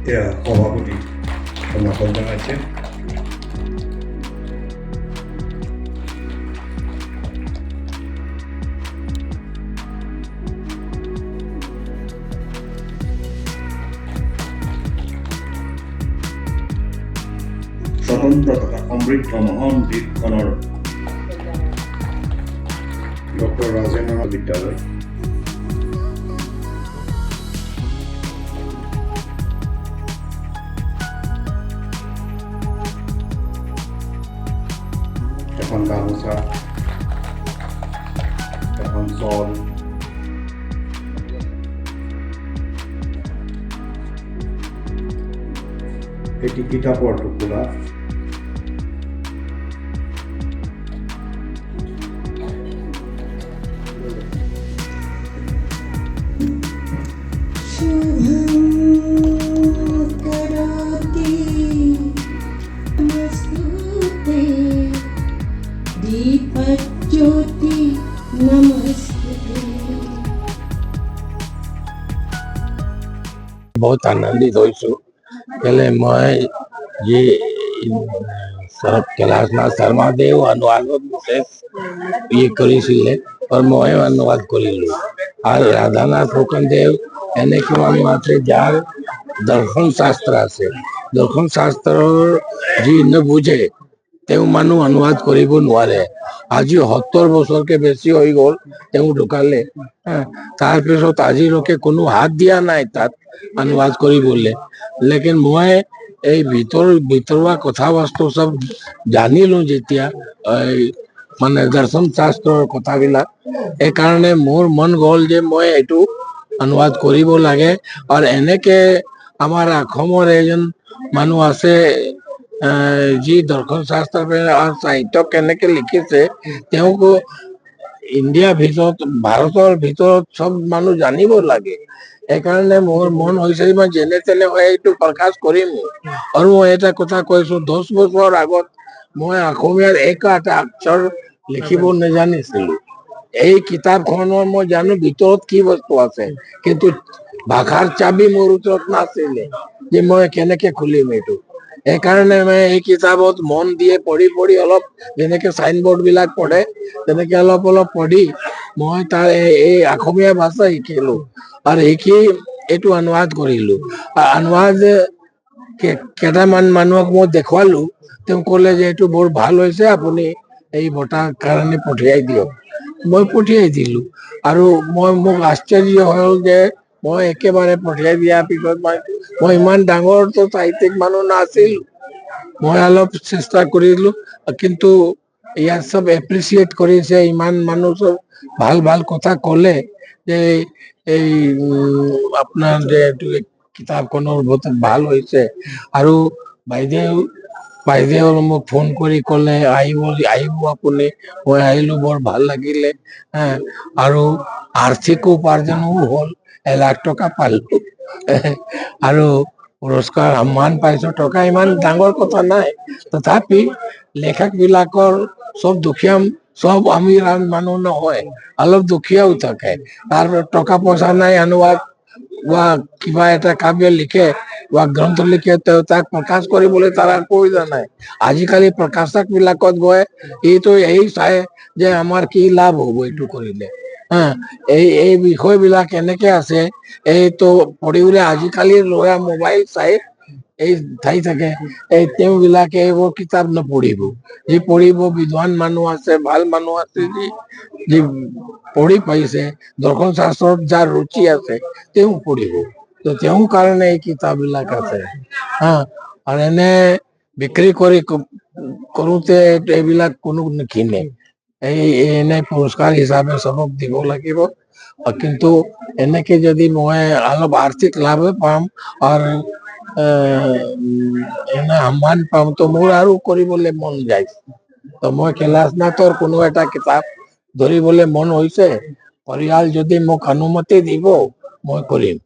সভাপতি সমৰ্থন জনাইছে। স্বতন্ত্ৰ তথা সমৃদ্ধ মহান দেশখনৰ ডক্টৰ ৰাজেন্দ্ৰ বিদ্যালয় এখন গামোচা, এখন চল, এটি কিতাপৰ টুকুৰা, दीपज्योति नमस्ते। बहुत आनंदित হৈছো কেলে মই যে कैलाशनाथ शर्मादेव अनुवादত বিশেষ কৰিছিলে আৰু মই অনুবাদ কৰিলো আৰু ৰাধানাথ ফুকনদেৱ এনেকে মানুহ আছে যাৰ দৰ্শন শাস্ত্ৰ আছে, দৰ্শন শাস্ত্ৰৰ যি নুবুজে তেওঁ মানুহ অনুবাদ কৰিব নোৱাৰে। আজি 70 বছৰকে বেছি হৈ গ'ল তেওঁ ঢুকালে। তাৰপিছত আজিলৈকে কোনো হাত দিয়া নাই তাত অনুবাদ কৰিবলৈ। লেকিন মই এই ভিতৰুৱা কথা বস্তু চব জানিলো যেতিয়া মানে দৰ্শন শাস্ত্ৰৰ কথাবিলাক, এইকাৰণে মোৰ মন গ'ল যে মই এইটো অনুবাদ কৰিব লাগে। আৰু এনেকে আমাৰ অসমৰ এজন মানুহ আছে যি দৰ্শন শাস্ত্ৰ আৰু সাহিত্য কেনেকে লিখিছে তেওঁক ইণ্ডিয়াৰ ভিতৰত ভাৰতৰ ভিতৰত চব মানুহ জানিব লাগে। এইকাৰণে মোৰ মন হৈছে মই যেনে তেনে হৈ এইটো প্ৰকাশ কৰিম। আৰু মই এটা কথা কৈছো, 10 বছৰ আগত মই অসমীয়াৰ এটা অক্ষৰ লিখিব নাজানিছিলো। এই কিতাপখনৰ মই জানো ভিতৰত কি বস্তু আছে, কিন্তু ভাষাৰ চাবি মোৰ ওচৰত নাছিলে যে মই কেনেকে খুলিম এইটো। এইকাৰণে মই এই কিতাপত মন দিয়ে পঢ়ি অলপ যেনেকে চাইনবোৰ্ড বিলাক পঢ়ে তেনেকে অলপ পঢ়ি মই তাৰ এই অসমীয়া ভাষা শিকিলো আৰু শিকি এইটো অনুবাদ কৰিলো। অনুবাদ কেইটামান মানুহক মই দেখুৱালো, তেওঁ ক'লে যে এইটো বৰ ভাল হৈছে, আপুনি এই বঁটাৰ কাৰণে পঠিয়াই দিয়ক। মই পঠিয়াই দিলো আৰু মোক আশ্চৰ্য হ'ল যে মই একেবাৰে পঠিয়াই দিয়াৰ পিছত মই ইমান ডাঙৰ সাহিত্যিক মানুহ নাছিলো। মই অলপ চেষ্টা কৰিলো, কিন্তু ইয়াৰ চব এপ্ৰিচিয়েট কৰিছে, ইমান মানুহ চব ভাল কথা ক'লে যে এই আপোনাৰ যে কিতাপখনৰ বহুত ভাল হৈছে। আৰু বাইদেউ মোক ফোন কৰি ক'লে আহিব আপুনি। মই আহিলো, বৰ ভাল লাগিলে। আৰু আৰ্থিক উপাৰ্জনো হ'ল, 1 লাখ টকা পালো আৰু পুৰস্কাৰ সন্মান পাইছো। টকা ইমান ডাঙৰ কথা নাই, তথাপি লেখক বিলাকৰ চব দুখীয়া, চব আমিৰ মানুহ নহয়, অলপ দুখীয়াও থাকে। তাৰ টকা পইচা নাই, অনুবাদ বা কিবা এটা কাব্য লিখে বা গ্ৰন্থ লিখে তাক প্ৰকাশ কৰিবলৈ তাৰ প্ৰয়োজন নাই। আজিকালি প্ৰকাশক বিলাকত গৈ এইটো চাই যে আমাৰ কি লাভ হ'ব এইটো কৰিলে। এই বিষয়বিলাক এনেকে আছে, এইটো পঢ়িবলৈ আজিকালি ল'ৰা মোবাইল চাই থাকে। তেওঁবিলাকে এইবোৰ কিতাপ নপঢ়িব। যি পঢ়িব বিদ্বান মানুহ আছে, ভাল মানুহ আছে, যি পঢ়ি পাইছে, দৰ্শন শাস্ত্ৰত যাৰ ৰুচি আছে তেওঁ পঢ়িব। তেওঁৰ কাৰণে এই কিতাপ বিলাক আছে। আৰু এনে বিক্ৰী কৰোতে এইবিলাক কোনো নিকিনে। এনে পুৰস্কাৰ হিচাপে চবক দিব লাগিব। কিন্তু এনেকে যদি মই অলপ আৰ্থিক লাভ পাম আৰু এনে সন্মান পাম তো মোৰ আৰু কৰিবলৈ মন যায়। তো মই कैलाशनाथৰ কোনো এটা কিতাপ ধৰিবলৈ মন হৈছে। পৰিয়াল যদি মোক অনুমতি দিব মই কৰিম।